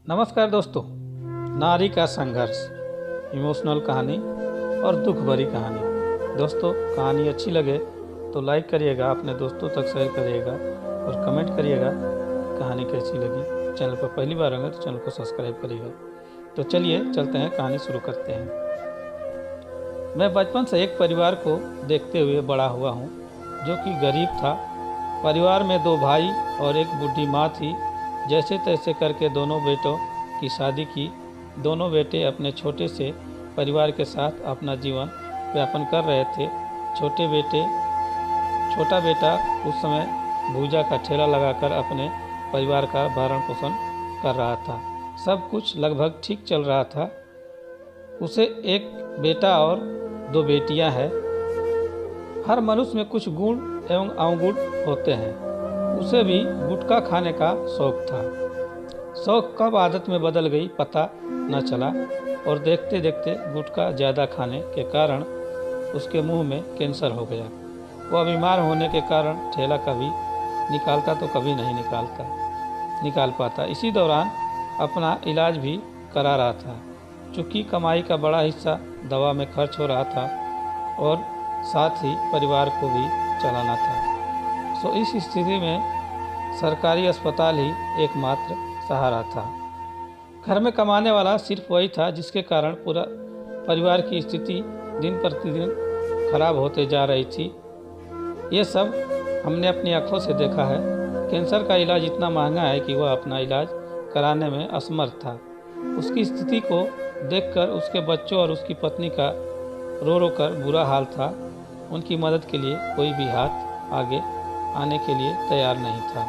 नमस्कार दोस्तों, नारी का संघर्ष, इमोशनल कहानी और दुख भरी कहानी। दोस्तों, कहानी अच्छी लगे तो लाइक करिएगा, अपने दोस्तों तक शेयर करिएगा और कमेंट करिएगा कहानी कैसी लगी। चैनल पर पहली बार आएंगे तो चैनल को सब्सक्राइब करिएगा। तो चलिए चलते हैं, कहानी शुरू करते हैं। मैं बचपन से एक परिवार को देखते हुए बड़ा हुआ हूँ जो कि गरीब था। परिवार में 2 भाई और एक बूढ़ी माँ थी। जैसे तैसे करके दोनों बेटों की शादी की। दोनों बेटे अपने छोटे से परिवार के साथ अपना जीवन यापन कर रहे थे। छोटा बेटा उस समय भूजा का ठेला लगाकर अपने परिवार का भरण पोषण कर रहा था। सब कुछ लगभग ठीक चल रहा था। उसे एक बेटा और 2 बेटियां हैं। हर मनुष्य में कुछ गुण एवं अवगुण होते हैं। उसे भी गुटखा खाने का शौक था। शौक कब आदत में बदल गई पता न चला, और देखते देखते गुटखा ज़्यादा खाने के कारण उसके मुंह में कैंसर हो गया। वह बीमार होने के कारण ठेला कभी निकालता तो कभी नहीं निकाल पाता। इसी दौरान अपना इलाज भी करा रहा था। चूँकि कमाई का बड़ा हिस्सा दवा में खर्च हो रहा था और साथ ही परिवार को भी चलाना था। तो इस स्थिति में सरकारी अस्पताल ही एकमात्र सहारा था। घर में कमाने वाला सिर्फ वही था, जिसके कारण पूरा परिवार की स्थिति दिन प्रतिदिन खराब होते जा रही थी। ये सब हमने अपनी आंखों से देखा है। कैंसर का इलाज इतना महंगा है कि वह अपना इलाज कराने में असमर्थ था। उसकी स्थिति को देखकर उसके बच्चों और उसकी पत्नी का रो रो कर बुरा हाल था। उनकी मदद के लिए कोई भी हाथ आगे आने के लिए तैयार नहीं था।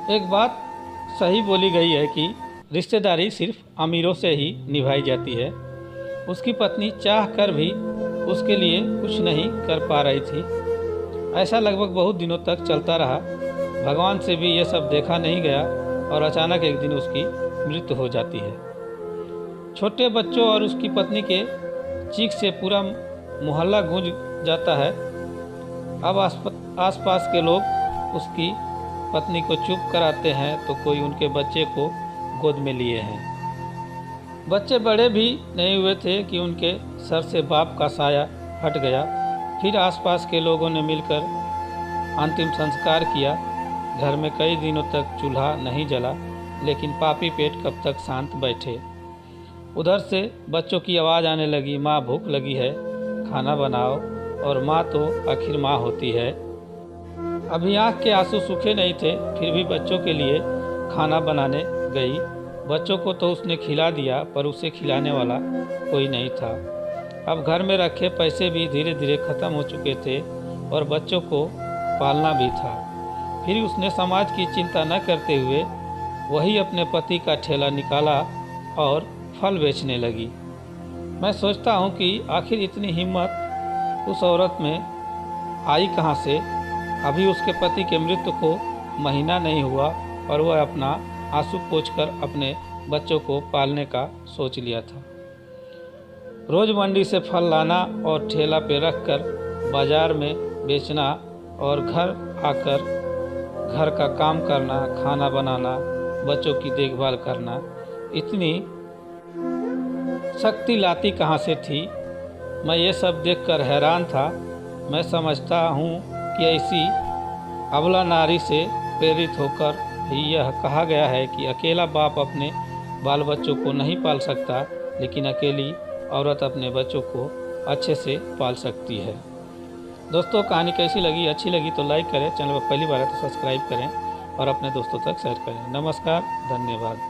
एक बात सही बोली गई है कि रिश्तेदारी सिर्फ अमीरों से ही निभाई जाती है। उसकी पत्नी चाह कर भी उसके लिए कुछ नहीं कर पा रही थी। ऐसा लगभग बहुत दिनों तक चलता रहा। भगवान से भी यह सब देखा नहीं गया और अचानक एक दिन उसकी मृत्यु हो जाती है। छोटे बच्चों और उसकी पत्नी के चीख से पूरा मोहल्ला गूंज जाता है। अब आसपास के लोग उसकी पत्नी को चुप कराते हैं तो कोई उनके बच्चे को गोद में लिए हैं। बच्चे बड़े भी नहीं हुए थे कि उनके सर से बाप का साया हट गया। फिर आसपास के लोगों ने मिलकर अंतिम संस्कार किया। घर में कई दिनों तक चूल्हा नहीं जला, लेकिन पापी पेट कब तक शांत बैठे। उधर से बच्चों की आवाज़ आने लगी, माँ भूख लगी है, खाना बनाओ। और माँ तो आखिर माँ होती है। अभी आँख के आंसू सूखे नहीं थे, फिर भी बच्चों के लिए खाना बनाने गई। बच्चों को तो उसने खिला दिया, पर उसे खिलाने वाला कोई नहीं था। अब घर में रखे पैसे भी धीरे धीरे ख़त्म हो चुके थे और बच्चों को पालना भी था। फिर उसने समाज की चिंता न करते हुए वही अपने पति का ठेला निकाला और फल बेचने लगी। मैं सोचता हूँ कि आखिर इतनी हिम्मत उस औरत में आई कहाँ से। अभी उसके पति के मृत्यु को महीना नहीं हुआ और वह अपना आंसू पोंछकर अपने बच्चों को पालने का सोच लिया था। रोज मंडी से फल लाना और ठेला पे रखकर बाजार में बेचना और घर आकर घर का काम करना, खाना बनाना, बच्चों की देखभाल करना, इतनी शक्ति लाती कहाँ से थी। मैं ये सब देखकर हैरान था। मैं समझता हूँ कि ऐसी अबला नारी से प्रेरित होकर ही यह कहा गया है कि अकेला बाप अपने बाल बच्चों को नहीं पाल सकता, लेकिन अकेली औरत अपने बच्चों को अच्छे से पाल सकती है। दोस्तों, कहानी कैसी लगी? अच्छी लगी तो लाइक करें, चैनल पर पहली बार है तो सब्सक्राइब करें और अपने दोस्तों तक शेयर करें। नमस्कार, धन्यवाद।